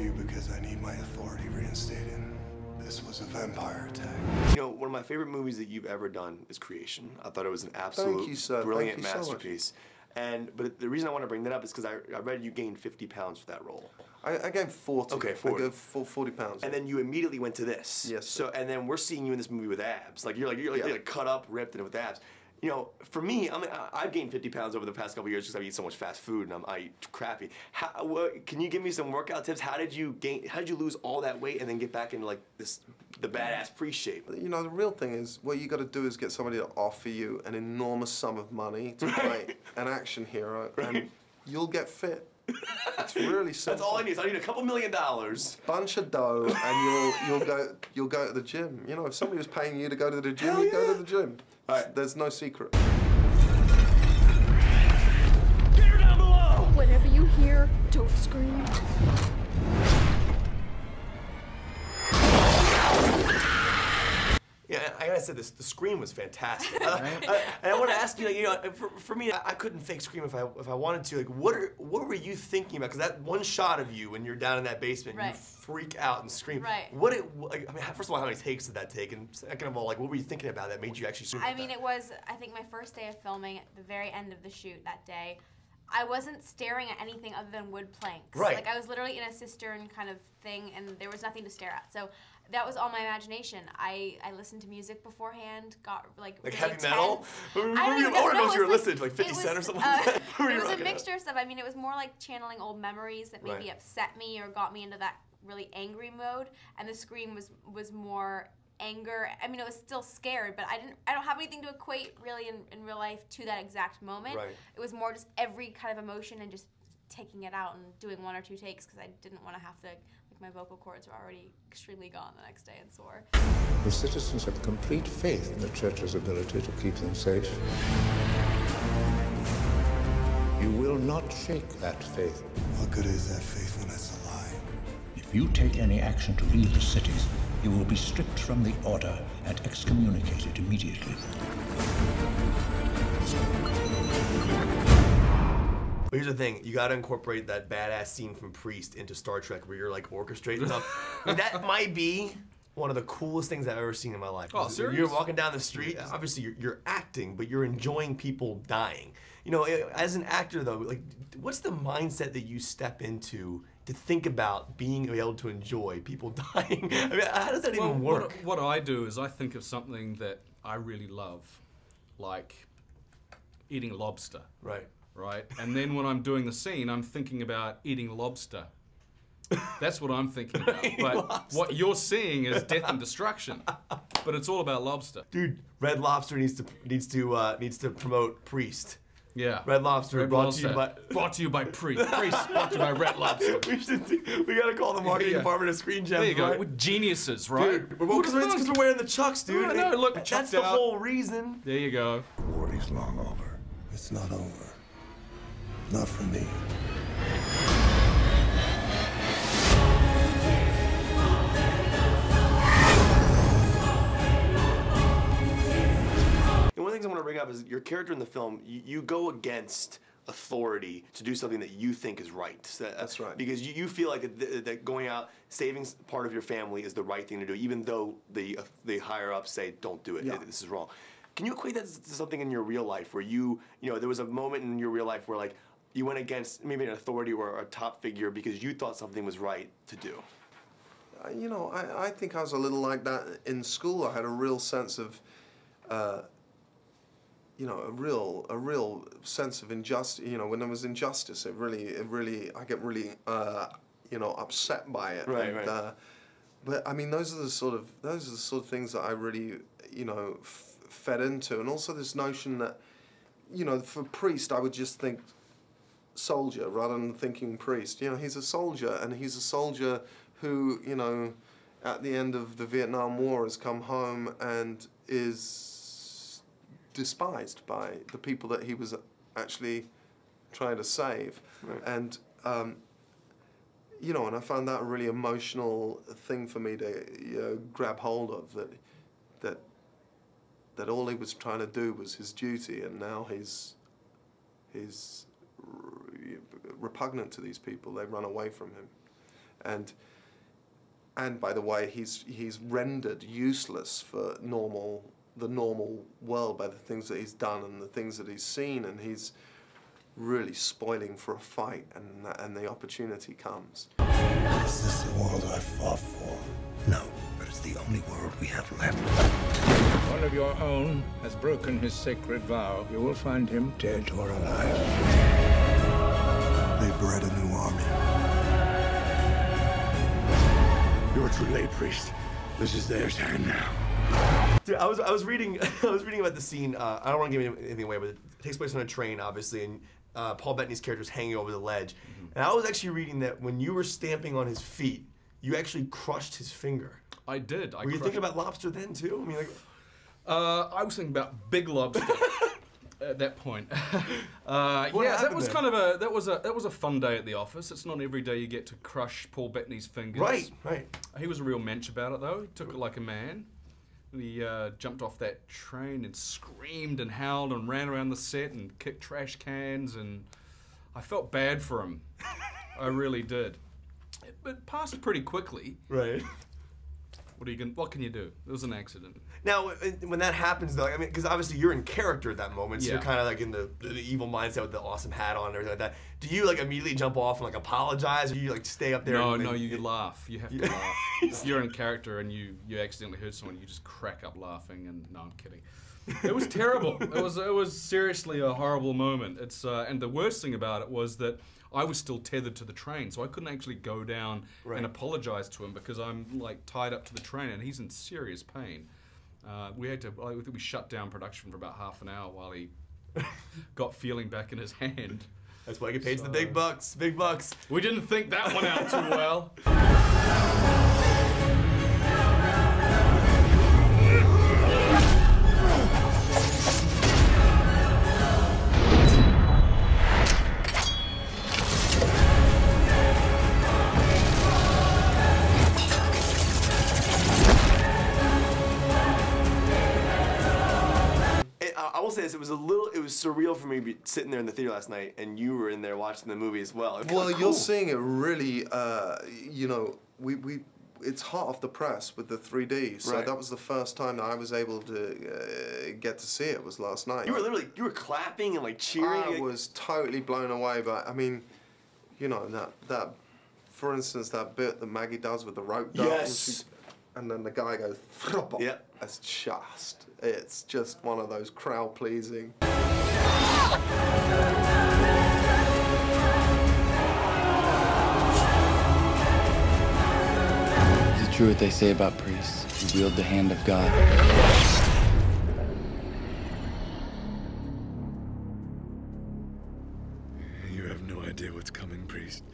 you because I need my authority reinstated. This was a vampire attack. You know, one of my favorite movies that you've ever done is Creation. I thought it was an absolute brilliant masterpiece. But the reason I want to bring that up is because I read you gained 50 pounds for that role. I gained 40. Okay, 40. I gained 40 pounds. And then you immediately went to this. Yes. So, and then we're seeing you in this movie with abs. Like you're like cut up, ripped, and with abs. You know, for me, I've gained 50 pounds over the past couple of years because I eat so much fast food and I eat crappy. Can you give me some workout tips? How did you lose all that weight and then get back into like the badass priest shape? You know, the real thing is, what you got to do is get somebody to offer you an enormous sum of money to play an action hero, and you'll get fit. It's really simple. That's all I need. So I need a couple $1 million. Bunch of dough, and you'll go to the gym. You know, if somebody was paying you to go to the gym, you go to the gym. All right. There's no secret. Get her down below! Whenever you hear, don't scream. Yeah, I gotta say this. The scream was fantastic. And I want to ask you, like, you know, for me, I couldn't fake scream if I wanted to. Like, what were you thinking about? Because that one shot of you when you're down in that basement, you freak out and scream. Right. I mean, first of all, how many takes did that take? And second of all, like, what were you thinking about that made you actually scream? I mean, it was, I think, my first day of filming. At the very end of the shoot that day, I wasn't staring at anything other than wood planks. Right. Like I was literally in a cistern kind of thing, and there was nothing to stare at. So that was all my imagination. I listened to music beforehand, got like really heavy tense. metal? I don't know if you were like, listening to like 50 Cent or something like that. It was a mixture of stuff. I mean, it was more like channeling old memories that maybe upset me or got me into that really angry mode, and the scream was more anger. I mean, it was still scared, but I don't have anything to equate really in real life to that exact moment. Right. It was more just every kind of emotion and just taking it out and doing 1 or 2 takes because I didn't want to have to, like my vocal cords were already extremely gone the next day and sore. The citizens have complete faith in the church's ability to keep them safe. You will not shake that faith. What good is that faith when it's a lie? If you take any action to leave the cities, you will be stripped from the order and excommunicated immediately. But here's the thing, you gotta incorporate that badass scene from Priest into Star Trek where you're like orchestrating stuff. I mean, that might be one of the coolest things I've ever seen in my life. Oh, seriously? You're walking down the street, obviously you're acting, but you're enjoying people dying. You know, as an actor though, like, what's the mindset that you step into to think about being able to enjoy people dying? I mean, how does that even work? What I do is I think of something that I really love, like eating lobster. Right. Right? And then when I'm doing the scene, I'm thinking about eating lobster. That's what I'm thinking about. But what you're seeing is death and destruction. But it's all about lobster. Dude, Red Lobster needs to promote Priest. Yeah. Red Lobster brought to you by Priest. Priest brought to you by Red Lobster. we gotta call the marketing department of Screen Gems. There you go. Right? We're geniuses, right? Dude, because we're wearing the Chucks, dude. No, look, that's the whole reason. There you go. The war is long over. It's not over. Not for me. And one of the things I want to bring up is your character in the film, you go against authority to do something that you think is right. That's right. Because you feel like that going out, saving part of your family is the right thing to do, even though the higher ups say, don't do it, this is wrong. Can you equate that to something in your real life where you know, there was a moment in your real life where like, you went against maybe an authority or a top figure because you thought something was right to do? You know, I think I was a little like that in school. I had a real sense of, you know, a real sense of injustice. You know, when there was injustice, I get really, you know, upset by it. Right, and, right. But I mean, those are the sort of things that I really, you know, fed into, and also this notion that, you know, for Priest, I would just think soldier rather than thinking priest. You know, he's a soldier, and he's a soldier who, you know, at the end of the Vietnam War has come home and is despised by the people that he was actually trying to save. Right. And, you know, and I found that a really emotional thing for me to, you know, grab hold of, that all he was trying to do was his duty, and now he's repugnant to these people. They run away from him. and by the way, he's rendered useless for the normal world by the things that he's done and the things that he's seen, and he's really spoiling for a fight, and the opportunity comes. Is this the world I fought for? No, but it's the only world we have left. One of your own has broken his sacred vow. You will find him dead or alive. They bred a new army. You're too late, priest. This is their time now. Dude, I was reading about the scene. I don't want to give anything away, but it takes place on a train, obviously, and Paul Bettany's character is hanging over the ledge. And I was actually reading that when you were stamping on his feet, you actually crushed his finger. I did. Were you thinking about lobster then too? I mean, like, I was thinking about big lobster at that point. Yeah, that was then? kind of that was a fun day at the office. It's not every day you get to crush Paul Bettany's fingers. Right. He was a real mensch about it though. He took it like a man. He jumped off that train and screamed and howled and ran around the set and kicked trash cans, and I felt bad for him. I really did. It passed pretty quickly. Right. What can you do? It was an accident. Now, when that happens, though, I mean, because obviously you're in character at that moment, so Yeah. you're kind of like in the evil mindset with the awesome hat on and everything like that. Do you like immediately jump off and like apologize, or do you like stay up there? No, you laugh. You have to laugh. If you're in character and you accidentally hurt someone, you just crack up laughing. And no, I'm kidding. It was terrible. It was seriously a horrible moment. It's and the worst thing about it was that I was still tethered to the train, so I couldn't actually go down and apologize to him because I'm like tied up to the train and he's in serious pain. We had to. I think we shut down production for about half an hour while he got feeling back in his hand. That's why he pays the big bucks. Big bucks. We didn't think that one out too well. I will say this: it was surreal for me sitting there in the theater last night, and you were in there watching the movie as well. Well, cool. you're seeing it really. It's hot off the press with the 3D, so that was the first time that I was able to get to see it. Was last night. You were clapping and like cheering. I was totally blown away by. I mean, that for instance, that bit that Maggie does with the rope dart. Yes. And then the guy goes. Yeah. It's just one of those crowd pleasing. Is it true what they say about priests who wield the hand of God? You have no idea what's coming, priest.